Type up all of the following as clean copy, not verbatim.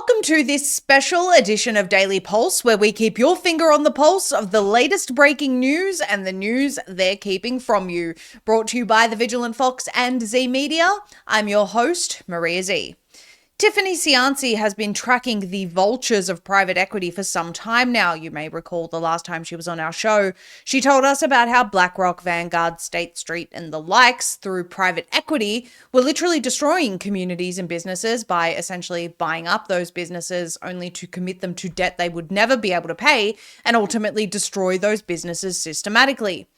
Welcome to this special edition of Daily Pulse, where we keep your finger on the pulse of the latest breaking news and the news they're keeping from you. Brought to you by the Vigilant Fox and Zeee Media. I'm your host, Maria Zeee. Tiffany Cianci has been tracking the vultures of private equity for some time now. You may recall the last time she was on our show, she told us about how BlackRock, Vanguard, State Street, and the likes, through private equity, were literally destroying communities and businesses by essentially buying up those businesses only to commit them to debt they would never be able to pay and ultimately destroy those businesses systematically.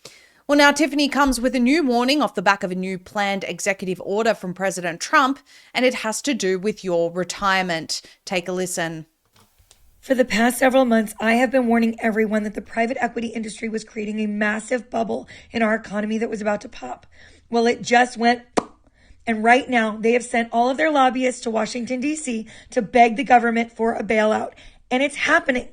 Well, now Tiffany comes with a new warning off the back of a new planned executive order from President Trump, and it has to do with your retirement. Take a listen. For the past several months, I have been warning everyone that the private equity industry was creating a massive bubble in our economy that was about to pop. Well, it just went. And right now, they have sent all of their lobbyists to Washington, D.C. to beg the government for a bailout. And it's happening.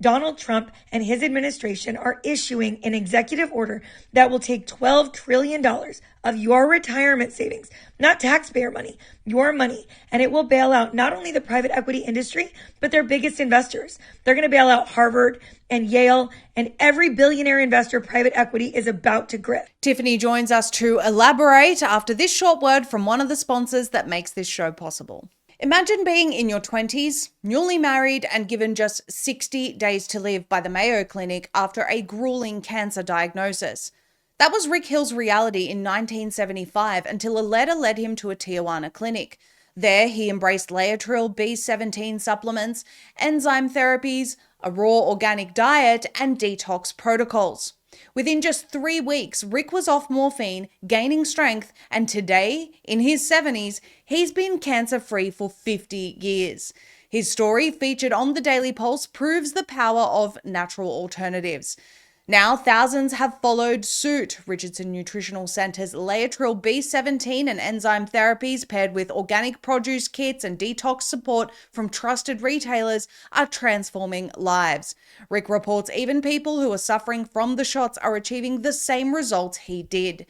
Donald Trump and his administration are issuing an executive order that will take $12 trillion of your retirement savings, not taxpayer money, your money, and it will bail out not only the private equity industry, but their biggest investors. They're going to bail out Harvard and Yale and every billionaire investor private equity is about to grip. Tiffany joins us to elaborate after this short word from one of the sponsors that makes this show possible. Imagine being in your 20s, newly married, and given just 60 days to live by the Mayo Clinic after a grueling cancer diagnosis. That was Rick Hill's reality in 1975 until a letter led him to a Tijuana clinic. There, he embraced Laetrile B17 supplements, enzyme therapies, a raw organic diet, and detox protocols. Within just 3 weeks, Rick was off morphine, gaining strength, and today, in his 70s, he's been cancer-free for 50 years. His story, featured on the Daily Pulse, proves the power of natural alternatives. Now, thousands have followed suit. Richardson Nutritional Center's Laetrile B17 and enzyme therapies, paired with organic produce kits and detox support from trusted retailers, are transforming lives. Rick reports even people who are suffering from the shots are achieving the same results he did.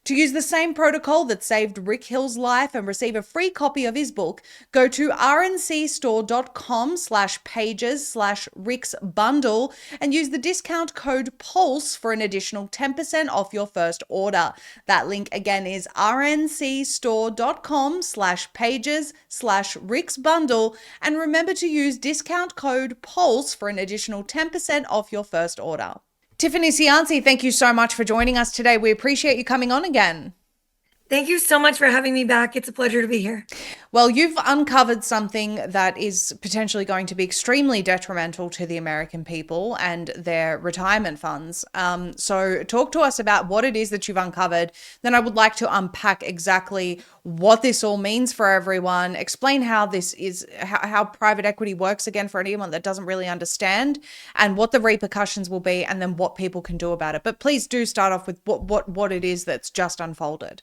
To use the same protocol that saved Rick Hill's life and receive a free copy of his book, go to rncstore.com/pages/ricksbundle and use the discount code PULSE for an additional 10% off your first order. That link again is rncstore.com/pages/ricksbundle, and remember to use discount code PULSE for an additional 10% off your first order. Tiffany Cianci, thank you so much for joining us today. We appreciate you coming on again. Thank you so much for having me back. It's a pleasure to be here. Well, you've uncovered something that is potentially going to be extremely detrimental to the American people and their retirement funds. So talk to us about what it is that you've uncovered. Then I would like to unpack exactly what this all means for everyone. Explain how this is, how private equity works again for anyone that doesn't really understand, and what the repercussions will be, and then what people can do about it. But please do start off with what it is that's just unfolded.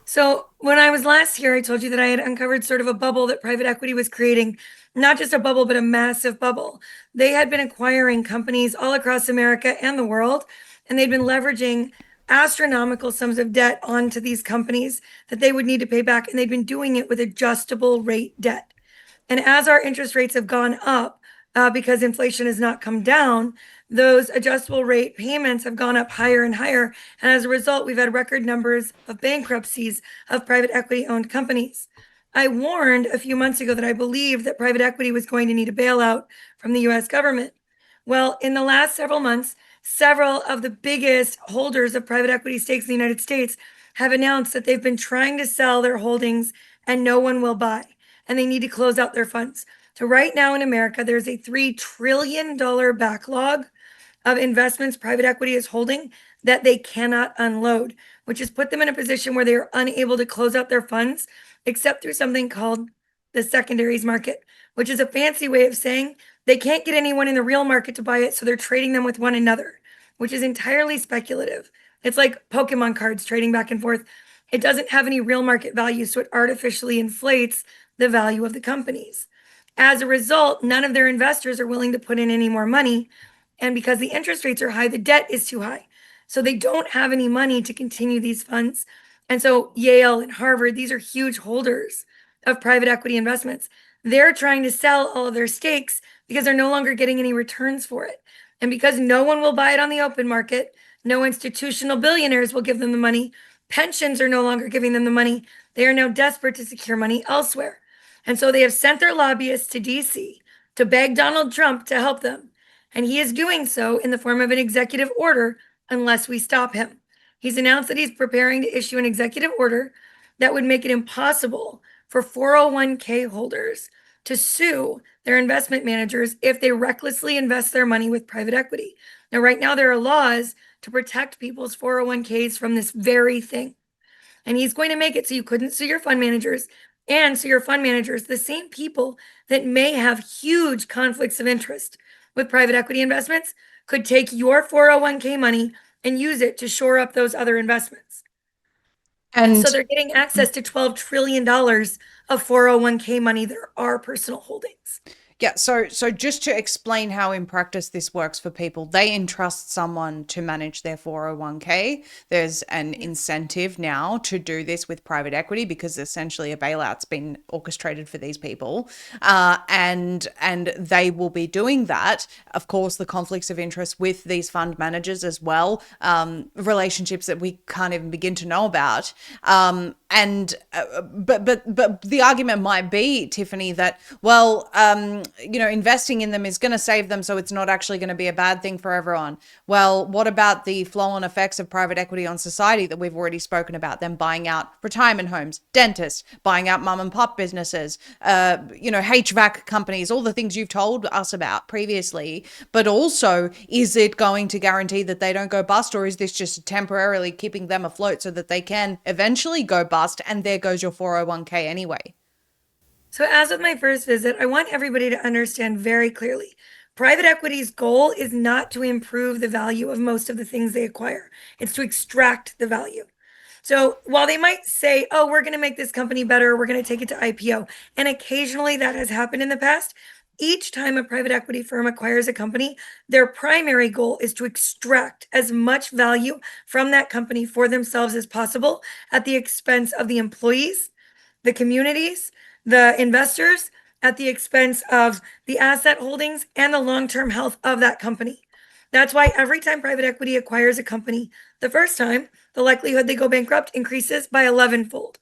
So when I was last here, I told you that I had uncovered sort of a bubble that private equity was creating, not just a bubble, but a massive bubble. They had been acquiring companies all across America and the world, and they'd been leveraging astronomical sums of debt onto these companies that they would need to pay back. And they'd been doing it with adjustable rate debt. And as our interest rates have gone up, because inflation has not come down, those adjustable rate payments have gone up higher and higher. And as a result, we've had record numbers of bankruptcies of private equity owned companies. I warned a few months ago that I believed that private equity was going to need a bailout from the US government. Well, in the last several months, several of the biggest holders of private equity stakes in the United States have announced that they've been trying to sell their holdings and no one will buy, and they need to close out their funds. So right now in America, there's a $3 trillion backlog of investments private equity is holding that they cannot unload, which has put them in a position where they are unable to close out their funds except through something called the secondaries market, which is a fancy way of saying they can't get anyone in the real market to buy it, so they're trading them with one another, which is entirely speculative. It's like Pokemon cards trading back and forth. It doesn't have any real market value, so it artificially inflates the value of the companies. As a result, none of their investors are willing to put in any more money. And because the interest rates are high, the debt is too high. So they don't have any money to continue these funds. And so Yale and Harvard, these are huge holders of private equity investments. they're trying to sell all of their stakes because they're no longer getting any returns for it. And because no one will buy it on the open market, no institutional billionaires will give them the money. Pensions are no longer giving them the money. They are now desperate to secure money elsewhere. And so they have sent their lobbyists to DC to beg Donald Trump to help them. And he is doing so in the form of an executive order unless we stop him. He's announced that he's preparing to issue an executive order that would make it impossible for 401k holders to sue their investment managers if they recklessly invest their money with private equity. Now, right now, there are laws to protect people's 401ks from this very thing. And he's going to make it so you couldn't sue your fund managers and sue your fund managers, the same people that may have huge conflicts of interest with private equity investments, could take your 401k money and use it to shore up those other investments. And so And they're getting access to $12 trillion of 401k money that are our personal holdings. yeah, so just to explain how in practice this works for people, they entrust someone to manage their 401k. There's an incentive now to do this with private equity because essentially a bailout's been orchestrated for these people, and they will be doing that. Of course, the conflicts of interest with these fund managers as well, relationships that we can't even begin to know about. But the argument might be, Tiffany, that well, investing in them is going to save them, so it's not actually going to be a bad thing for everyone. Well, what about the flow-on effects of private equity on society that we've already spoken about? Them buying out retirement homes, dentists, buying out mum and pop businesses, HVAC companies, all the things you've told us about previously. But also, is it going to guarantee that they don't go bust, or is this just temporarily keeping them afloat so that they can eventually go bust and there goes your 401k anyway? So, as with my first visit, I want everybody to understand very clearly private equity's goal is not to improve the value of most of the things they acquire, it's to extract the value. So, while they might say, oh, we're going to make this company better, we're going to take it to IPO, and occasionally that has happened in the past, each time a private equity firm acquires a company, their primary goal is to extract as much value from that company for themselves as possible at the expense of the employees, the communities, the investors, at the expense of the asset holdings and the long-term health of that company. That's why every time private equity acquires a company, the first time, the likelihood they go bankrupt increases by 11-fold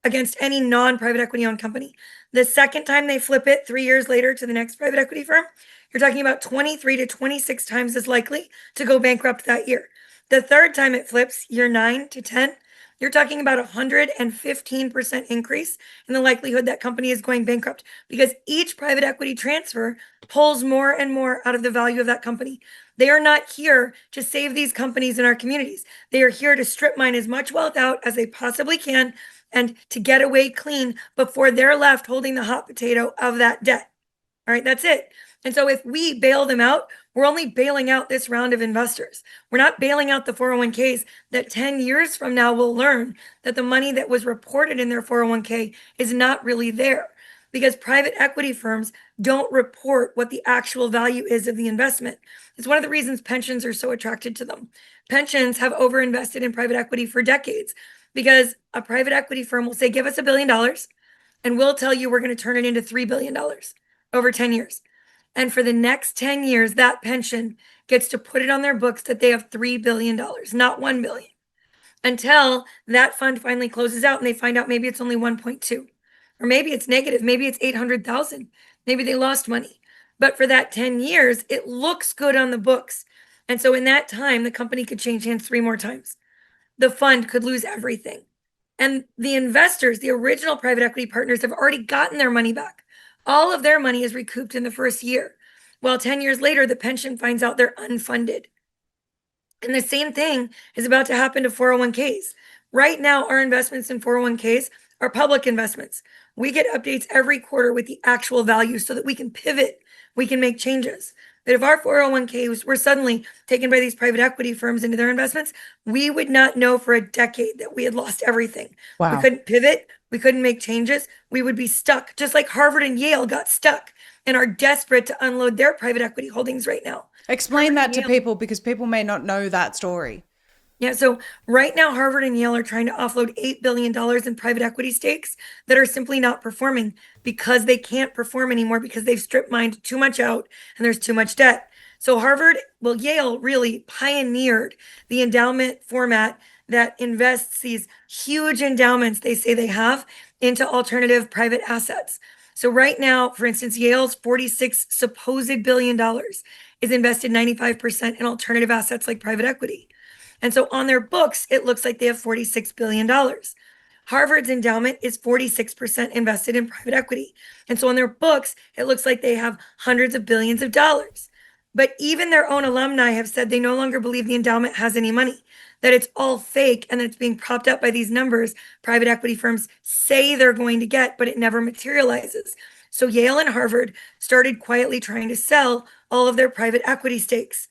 against any non-private equity owned company. The second time they flip it 3 years later to the next private equity firm, you're talking about 23 to 26 times as likely to go bankrupt that year. The third time it flips, year 9 to 10, you're talking about a 115% increase in the likelihood that company is going bankrupt because each private equity transfer pulls more and more out of the value of that company. They are not here to save these companies in our communities. They are here to strip mine as much wealth out as they possibly can and to get away clean before they're left holding the hot potato of that debt. All right, that's it. And so if we bail them out, we're only bailing out this round of investors. We're not bailing out the 401ks that 10 years from now will learn that the money that was reported in their 401k is not really there because private equity firms don't report what the actual value is of the investment. It's one of the reasons pensions are so attracted to them. Pensions have overinvested in private equity for decades because a private equity firm will say, give us $1 billion and we'll tell you we're going to turn it into $3 billion over 10 years. And for the next 10 years, that pension gets to put it on their books that they have $3 billion, not $1 billion, until that fund finally closes out and they find out maybe it's only 1.2, or maybe it's negative, maybe it's 800,000, maybe they lost money. But for that 10 years, it looks good on the books. And so in that time, the company could change hands 3 more times. The fund could lose everything. And the investors, the original private equity partners, have already gotten their money back. All of their money is recouped in the first year. While 10 years later, the pension finds out they're unfunded. And the same thing is about to happen to 401ks. Right now, our investments in 401ks are public investments. We get updates every quarter with the actual value so that we can pivot, we can make changes. But if our 401ks were suddenly taken by these private equity firms into their investments, we would not know for a decade that we had lost everything. We Wow. couldn't pivot, we couldn't make changes, we would be stuck, just like Harvard and Yale got stuck and are desperate to unload their private equity holdings right now. Explain Harvard that and to Yale people because people may not know that story. Yeah, so right now, Harvard and Yale are trying to offload $8 billion in private equity stakes that are simply not performing because they can't perform anymore because they've strip mined too much out and there's too much debt. So Yale really pioneered the endowment format that invests these huge endowments they say they have into alternative private assets. So right now, for instance, Yale's 46 supposed billion dollars is invested 95% in alternative assets like private equity. And so on their books, it looks like they have $46 billion. Harvard's endowment is 46% invested in private equity. And so on their books, it looks like they have hundreds of billions of dollars. But even their own alumni have said they no longer believe the endowment has any money, that it's all fake and that it's being propped up by these numbers private equity firms say they're going to get, but it never materializes. So Yale and Harvard started quietly trying to sell all of their private equity stakes,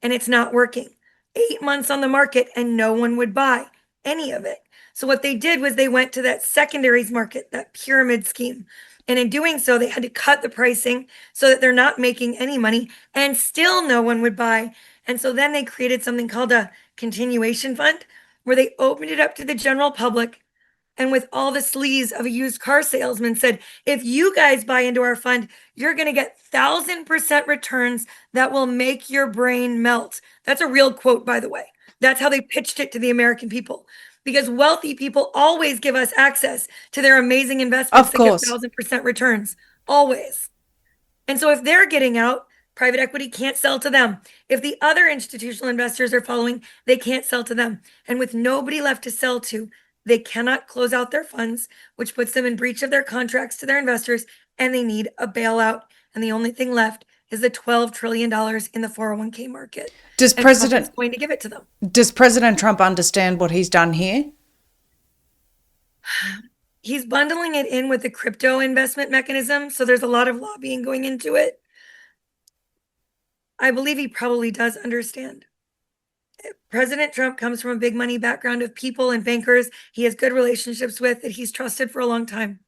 and it's not working. 8 months on the market and no one would buy any of it. So what they did was they went to that secondaries market, that pyramid scheme. And in doing so, they had to cut the pricing so that they're not making any money and still no one would buy. And so then they created something called a continuation fund where they opened it up to the general public and with all the sleaze of a used car salesman said, if you guys buy into our fund, you're going to get 1,000% returns that will make your brain melt. That's a real quote, by the way. That's how they pitched it to the American people. Because wealthy people always give us access to their amazing investments Of that give course. 1,000% returns. Always. And so if they're getting out, private equity can't sell to them. If the other institutional investors are following, they can't sell to them. And with nobody left to sell to, they cannot close out their funds, which puts them in breach of their contracts to their investors, and they need a bailout. And the only thing left is the $12 trillion in the 401k market. Does And Trump is President going to give it to them. does President Trump understand what he's done here? He's bundling it in with the crypto investment mechanism, so there's a lot of lobbying going into it. I believe he probably does understand. President Trump comes from a big money background of people and bankers he has good relationships with that he's trusted for a long time,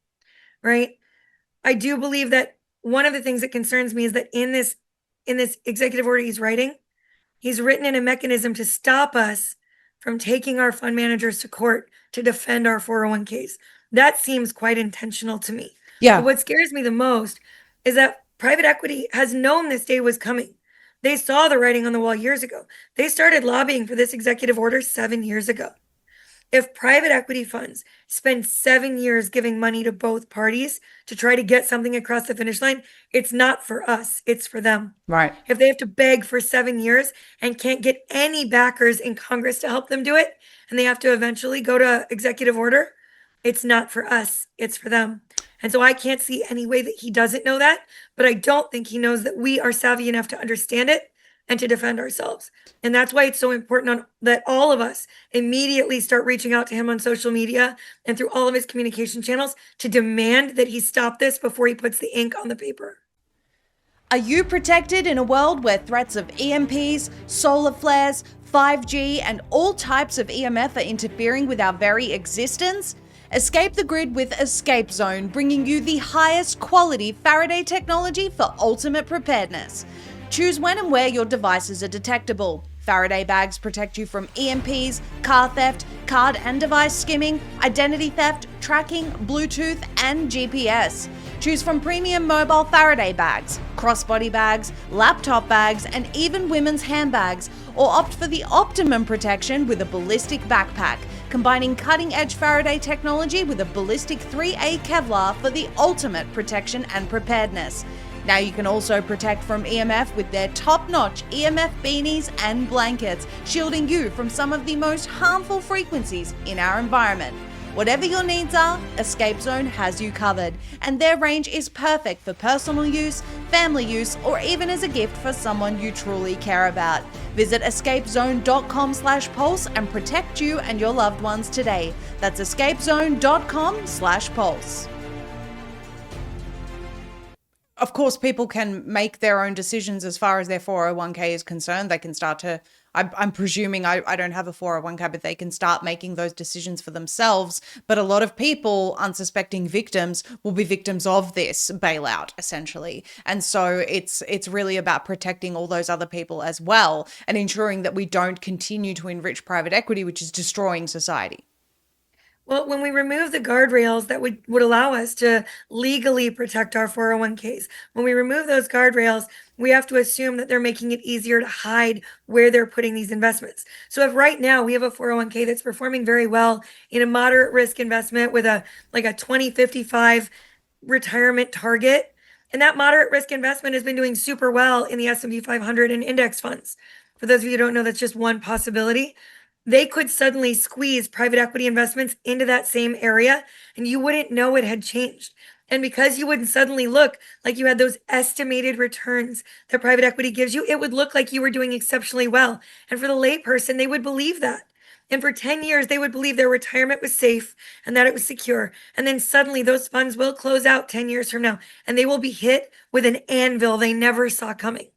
right? I do believe that one of the things that concerns me is that in this executive order he's writing, he's written in a mechanism to stop us from taking our fund managers to court to defend our 401ks. That seems quite intentional to me. Yeah. But what scares me the most is that private equity has known this day was coming. They saw the writing on the wall years ago. They started lobbying for this executive order 7 years ago. If private equity funds spend 7 years giving money to both parties to try to get something across the finish line, it's not for us, it's for them. Right. If they have to beg for 7 years and can't get any backers in Congress to help them do it, and they have to eventually go to executive order, it's not for us, it's for them. And so I can't see any way that he doesn't know that, but I don't think he knows that we are savvy enough to understand it and to defend ourselves. And that's why it's so important that all of us immediately start reaching out to him on social media and through all of his communication channels to demand that he stop this before he puts the ink on the paper. Are you protected in a world where threats of EMPs, solar flares, 5G, and all types of EMF are interfering with our very existence? Escape the grid with Escape Zone, bringing you the highest quality Faraday technology for ultimate preparedness. Choose when and where your devices are detectable. Faraday bags protect you from EMPs, car theft, card and device skimming, identity theft, tracking, Bluetooth, and GPS. Choose from premium mobile Faraday bags, crossbody bags, laptop bags, and even women's handbags, or opt for the optimum protection with a ballistic backpack, combining cutting-edge Faraday technology with a ballistic 3A Kevlar for the ultimate protection and preparedness. Now you can also protect from EMF with their top-notch EMF beanies and blankets, shielding you from some of the most harmful frequencies in our environment. Whatever your needs are, Escape Zone has you covered, and their range is perfect for personal use, family use, or even as a gift for someone you truly care about. Visit escapezone.com/pulse and protect you and your loved ones today. That's escapezone.com/pulse. Of course, people can make their own decisions as far as their 401k is concerned. They can start to I'm presuming I don't have a 401k, but they can start making those decisions for themselves. But a lot of people, unsuspecting victims, will be victims of this bailout, essentially. And so it's really about protecting all those other people as well and ensuring that we don't continue to enrich private equity, which is destroying society. Well, when we remove the guardrails that would allow us to legally protect our 401ks, when we remove those guardrails, we have to assume that they're making it easier to hide where they're putting these investments. So if right now we have a 401k that's performing very well in a moderate risk investment with a like a 2055 retirement target, and that moderate risk investment has been doing super well in the S&P 500 and index funds. For those of you who don't know, that's just one possibility. They could suddenly squeeze private equity investments into that same area and you wouldn't know it had changed. And because you wouldn't suddenly look like you had those estimated returns that private equity gives you, it would look like you were doing exceptionally well. And for the layperson, they would believe that. And for 10 years, they would believe their retirement was safe and that it was secure. And then suddenly those funds will close out 10 years from now and they will be hit with an anvil they never saw coming.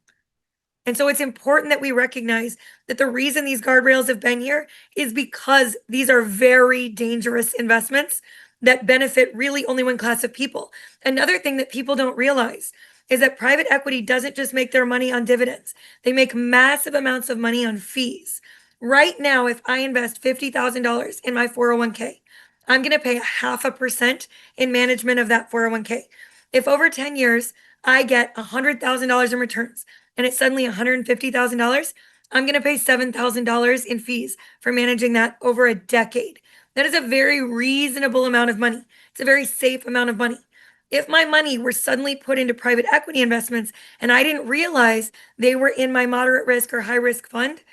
And so it's important that we recognize that the reason these guardrails have been here is because these are very dangerous investments that benefit really only one class of people. Another thing that people don't realize is that private equity doesn't just make their money on dividends, they make massive amounts of money on fees. Right now, if I invest $50,000 in my 401k, I'm going to pay 0.5% in management of that 401k. If over 10 years I get $100,000 in returns, and it's suddenly $150,000, I'm going to pay $7,000 in fees for managing that over a decade. That is a very reasonable amount of money. It's a very safe amount of money. If my money were suddenly put into private equity investments and I didn't realize they were in my moderate risk or high risk fund,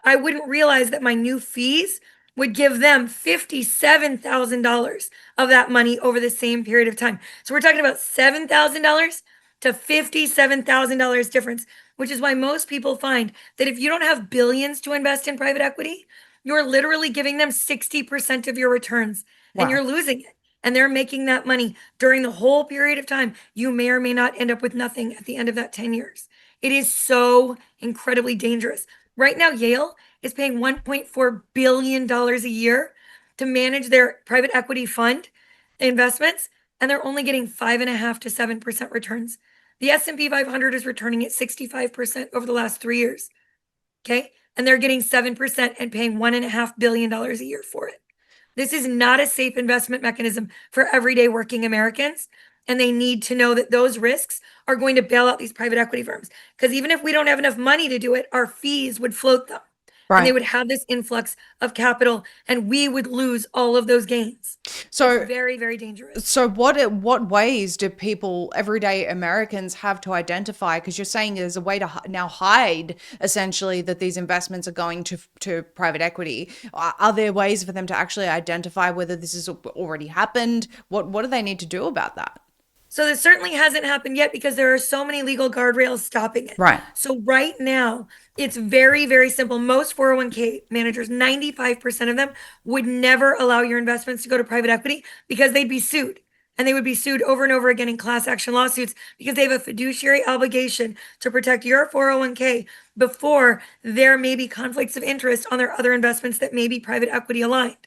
I wouldn't realize that my new fees would give them $57,000 of that money over the same period of time. So we're talking about $7,000 to $57,000 difference, which is why most people find that if you don't have billions to invest in private equity, you're literally giving them 60% of your returns and Wow. you're losing it. And they're making that money during the whole period of time. You may or may not end up with nothing at the end of that 10 years. It is so incredibly dangerous. Right now, Yale is paying $1.4 billion a year to manage their private equity fund investments, and they're only getting 5.5 to 7% returns. The S&P 500 is returning at 65% over the last 3 years. Okay. And they're getting 7% and paying $1.5 billion a year for it. This is not a safe investment mechanism for everyday working Americans. And they need to know that those risks are going to bail out these private equity firms. Because even if we don't have enough money to do it, our fees would float them. And they Right. would have this influx of capital and we would lose all of those gains. It's So very, very dangerous. So what ways do people, everyday Americans, have to identify? Because you're saying there's a way to now hide essentially that these investments are going to private equity. Are there ways for them to actually identify whether this has already happened? What do they need to do about that? So this certainly hasn't happened yet because there are so many legal guardrails stopping it. Right. So right now, it's very, very simple. Most 401k managers, 95% of them would never allow your investments to go to private equity because they'd be sued. And they would be sued over and over again in class action lawsuits because they have a fiduciary obligation to protect your 401k before there may be conflicts of interest on their other investments that may be private equity aligned.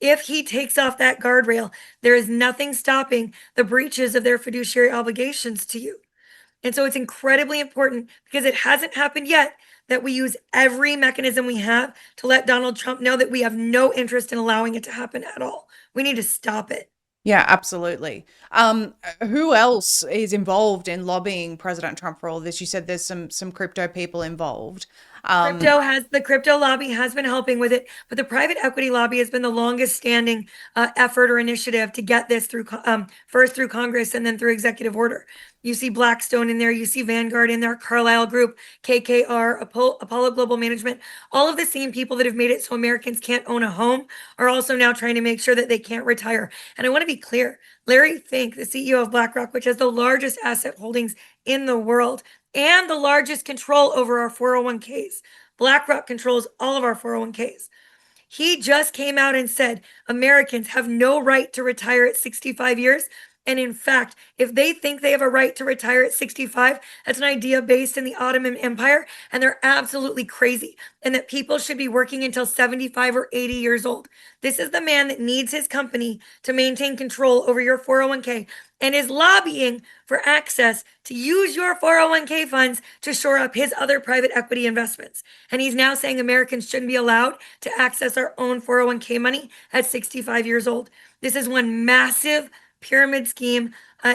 If he takes off that guardrail, there is nothing stopping the breaches of their fiduciary obligations to you. And so it's incredibly important because it hasn't happened yet that we use every mechanism we have to let Donald Trump know that we have no interest in allowing it to happen at all. We need to stop it. Yeah, absolutely. Who else is involved in lobbying President Trump for all this? You said there's some crypto people involved. Um, The crypto lobby has been helping with it, but the private equity lobby has been the longest standing effort or initiative to get this through first through Congress and then through executive order. You see Blackstone in there, you see Vanguard in there, Carlyle Group, KKR, Apollo Global Management, all of the same people that have made it so Americans can't own a home are also now trying to make sure that they can't retire. And I want to be clear, Larry Fink, the CEO of BlackRock, which has the largest asset holdings in the world, and the largest control over our 401ks. BlackRock controls all of our 401ks. He just came out and said Americans have no right to retire at 65 years And in fact, if they think they have a right to retire at 65, that's an idea based in the Ottoman Empire, and they're absolutely crazy. And that people should be working until 75 or 80 years old. This is the man that needs his company to maintain control over your 401k and is lobbying for access to use your 401k funds to shore up his other private equity investments. And he's now saying Americans shouldn't be allowed to access our own 401k money at 65 years old. This is one massive pyramid scheme.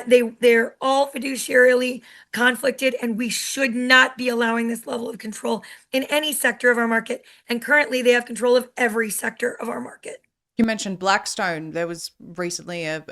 They're all fiduciarily conflicted, and we should not be allowing this level of control in any sector of our market. And currently, they have control of every sector of our market. You mentioned Blackstone. There was recently a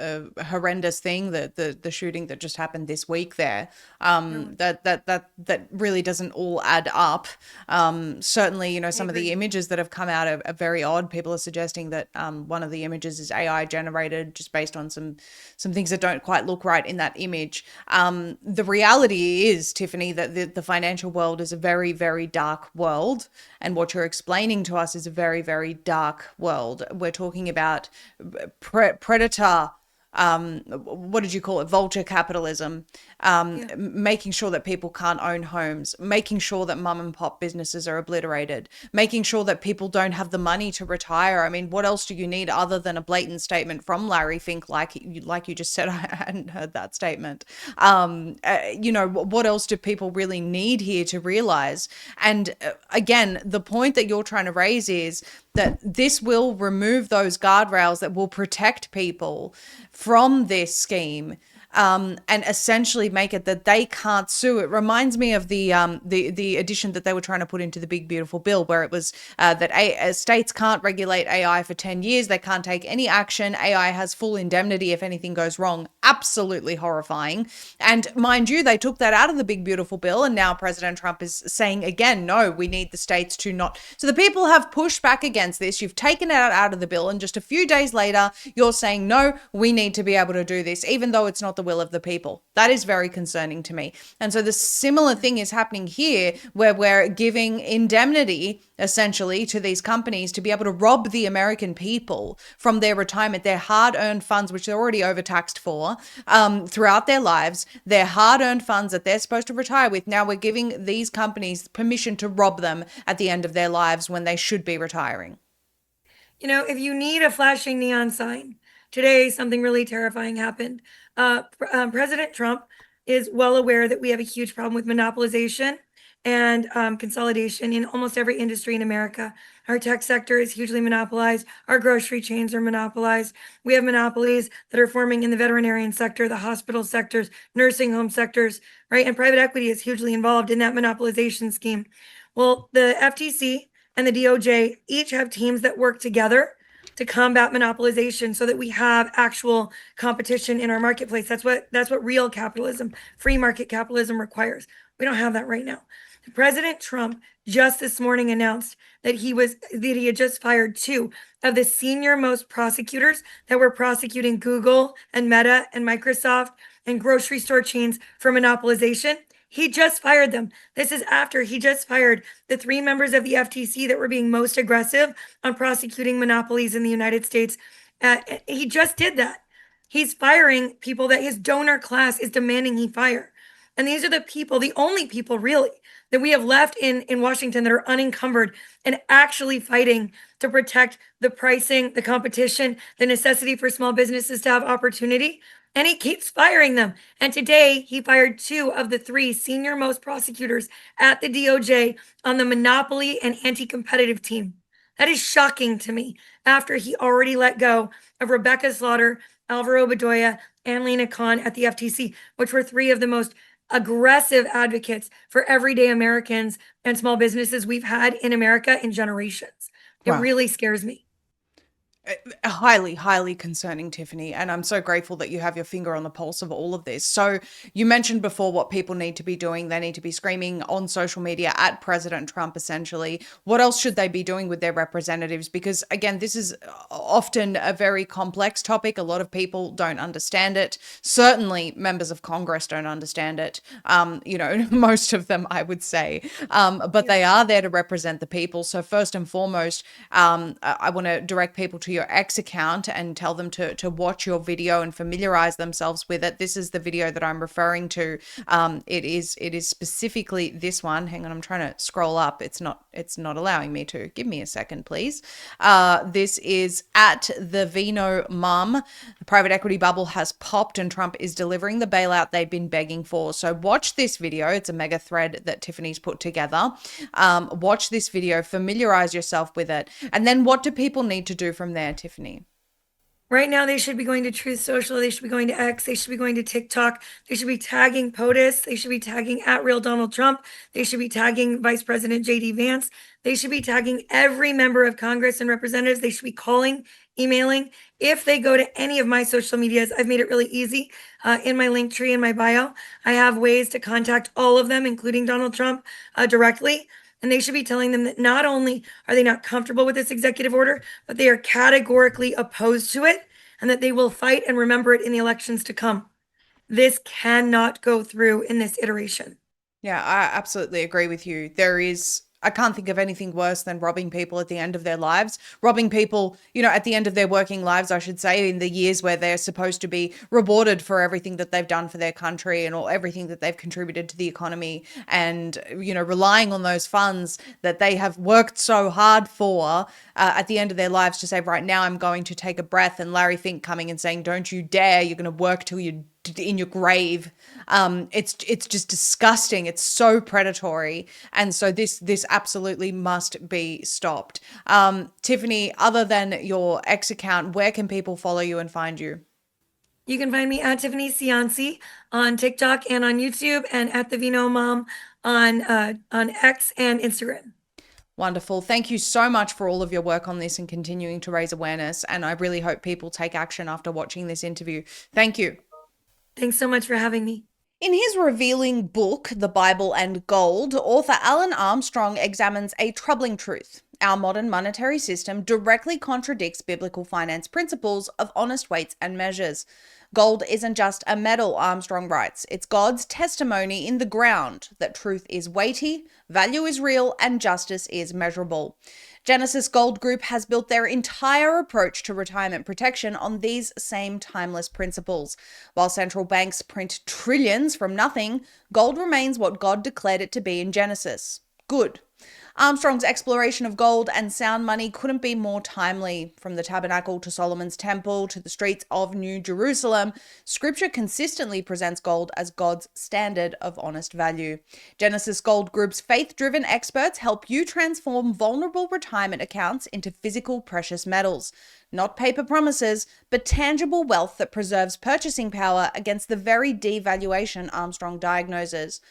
horrendous thing, the shooting that just happened this week there. That really doesn't all add up. Certainly, you know, some of the images that have come out are very odd. People are suggesting that one of the images is AI generated just based on some things that don't quite look right in that image. The reality is, Tiffany, that the financial world is a very, very dark world. And what you're explaining to us is a very, very dark world. We're talking about predator, what did you call it? Vulture capitalism, making sure that people can't own homes, making sure that mum and pop businesses are obliterated, making sure that people don't have the money to retire. I mean, what else do you need other than a blatant statement from Larry Fink, like you just said? I hadn't heard that statement. You know, what else do people really need here to realize? And again, the point that you're trying to raise is that this will remove those guardrails that will protect people from this scheme, and essentially make it that they can't sue. It reminds me of the addition that they were trying to put into the big beautiful bill, where it was that states can't regulate AI for 10 years. They can't take any action. AI has full indemnity if anything goes wrong. Absolutely horrifying. And mind you, they took that out of the big beautiful bill, and now President Trump is saying again, no, we need the states to not. So the people have pushed back against this. You've taken it out of the bill, and just a few days later, you're saying, no, we need to be able to do this, even though it's not the will of the people. That is very concerning to me. And so the similar thing is happening here, where we're giving indemnity essentially to these companies to be able to rob the American people from their retirement, their hard-earned funds, which they're already overtaxed for, throughout their lives, their hard-earned funds that they're supposed to retire with. Now we're giving these companies permission to rob them at the end of their lives when they should be retiring. You know, if you need a flashing neon sign, today something really terrifying happened. President Trump is well aware that we have a huge problem with monopolization and consolidation in almost every industry in America. Our tech sector is hugely monopolized. Our grocery chains are monopolized. We have monopolies that are forming in the veterinarian sector, the hospital sectors, nursing home sectors, right? And private equity is hugely involved in that monopolization scheme. Well, the FTC and the DOJ each have teams that work together to combat monopolization so that we have actual competition in our marketplace. That's what real capitalism, free market capitalism requires. We don't have that right now. President Trump just this morning announced that he had just fired two of the senior most prosecutors that were prosecuting Google and Meta and Microsoft and grocery store chains for monopolization. He just fired them. This is after he just fired the three members of the FTC that were being most aggressive on prosecuting monopolies in the United States. He just did that. He's firing people that his donor class is demanding he fire. And these are the people, the only people really, that we have left in Washington that are unencumbered and actually fighting to protect the pricing, the competition, the necessity for small businesses to have opportunity. And he keeps firing them. And today he fired two of the three senior most prosecutors at the DOJ on the monopoly and anti-competitive team. That is shocking to me after he already let go of Rebecca Slaughter, Alvaro Bedoya, and Lena Khan at the FTC, which were three of the most aggressive advocates for everyday Americans and small businesses we've had in America in generations. It really scares me. Highly, highly concerning, Tiffany. And I'm so grateful that you have your finger on the pulse of all of this. So you mentioned before what people need to be doing. They need to be screaming on social media at President Trump, essentially. What else should they be doing with their representatives? Because again, this is often a very complex topic. A lot of people don't understand it. Certainly members of Congress don't understand it. You know, most of them, I would say. But they are there to represent the people. So first and foremost, I want to direct people to your ex account and tell them to watch your video and familiarize themselves with it. This is the video that I'm referring to. It is specifically this one. Hang on, I'm trying to scroll up. It's not allowing me to. Give me a second, please. This is at the Vino Mum. The private equity bubble has popped and Trump is delivering the bailout they've been begging for. So watch this video. It's a mega thread that Tiffany's put together. Watch this video, familiarize yourself with it. And then what do people need to do from there, Tiffany? Right now, they should be going to Truth Social. They should be going to X. They should be going to TikTok. They should be tagging POTUS. They should be tagging @RealDonaldTrump. They should be tagging Vice President J.D. Vance. They should be tagging every member of Congress and representatives. They should be calling, emailing. If they go to any of my social medias, I've made it really easy. In my link tree in my bio, I have ways to contact all of them, including Donald Trump, directly. And they should be telling them that not only are they not comfortable with this executive order, but they are categorically opposed to it and that they will fight and remember it in the elections to come. This cannot go through in this iteration. Yeah, I absolutely agree with you. I can't think of anything worse than robbing people at the end of their lives. Robbing people, at the end of their working lives, I should say, in the years where they're supposed to be rewarded for everything that they've done for their country and everything that they've contributed to the economy, and, relying on those funds that they have worked so hard for at the end of their lives to say, right now I'm going to take a breath, and Larry Fink coming and saying, don't you dare, you're going to work till you're in your grave. It's just disgusting. It's so predatory. And so this absolutely must be stopped. Tiffany, other than your X account, where can people follow you and find you? You can find me at Tiffany Cianci on TikTok and on YouTube, and at the Vino Mom on X and Instagram. Wonderful. Thank you so much for all of your work on this and continuing to raise awareness. And I really hope people take action after watching this interview. Thank you. Thanks so much for having me. In his revealing book, The Bible and Gold, author Alan Armstrong examines a troubling truth. Our modern monetary system directly contradicts biblical finance principles of honest weights and measures. Gold isn't just a metal, Armstrong writes. It's God's testimony in the ground that truth is weighty, value is real, and justice is measurable. Genesis Gold Group has built their entire approach to retirement protection on these same timeless principles. While central banks print trillions from nothing, gold remains what God declared it to be in Genesis. Good. Armstrong's exploration of gold and sound money couldn't be more timely. From the tabernacle to Solomon's temple to the streets of New Jerusalem, Scripture consistently presents gold as God's standard of honest value. Genesis Gold Group's faith-driven experts help you transform vulnerable retirement accounts into physical precious metals. Not paper promises, but tangible wealth that preserves purchasing power against the very devaluation Armstrong diagnoses.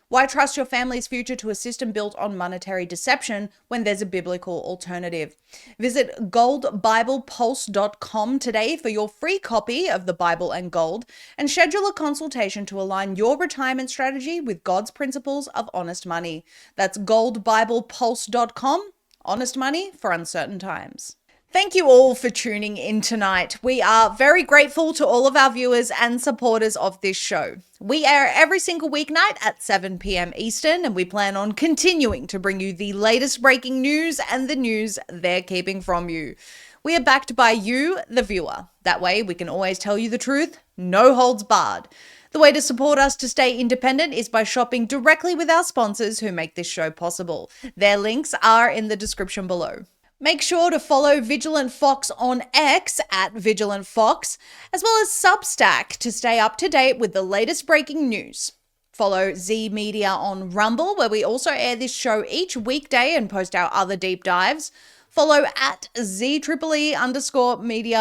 Why trust your family's future to a system built on monetary deception when there's a biblical alternative? Visit goldbiblepulse.com today for your free copy of The Bible and Gold and schedule a consultation to align your retirement strategy with God's principles of honest money. That's goldbiblepulse.com. Honest money for uncertain times. Thank you all for tuning in tonight. We are very grateful to all of our viewers and supporters of this show. We air every single weeknight at 7 p.m. Eastern, and we plan on continuing to bring you the latest breaking news and the news they're keeping from you. We are backed by you, the viewer. That way we can always tell you the truth, no holds barred. The way to support us to stay independent is by shopping directly with our sponsors who make this show possible. Their links are in the description below. Make sure to follow Vigilant Fox on X at Vigilant Fox, as well as Substack to stay up to date with the latest breaking news. Follow Zeee Media on Rumble, where we also air this show each weekday and post our other deep dives. Follow at ZEE_media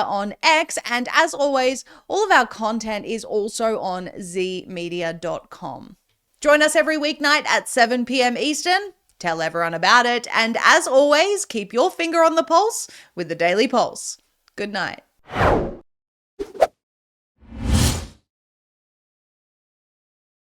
on X, and as always, all of our content is also on zeemedia.com. Join us every weeknight at 7 p.m. Eastern. Tell everyone about it. And as always, keep your finger on the pulse with the Daily Pulse. Good night.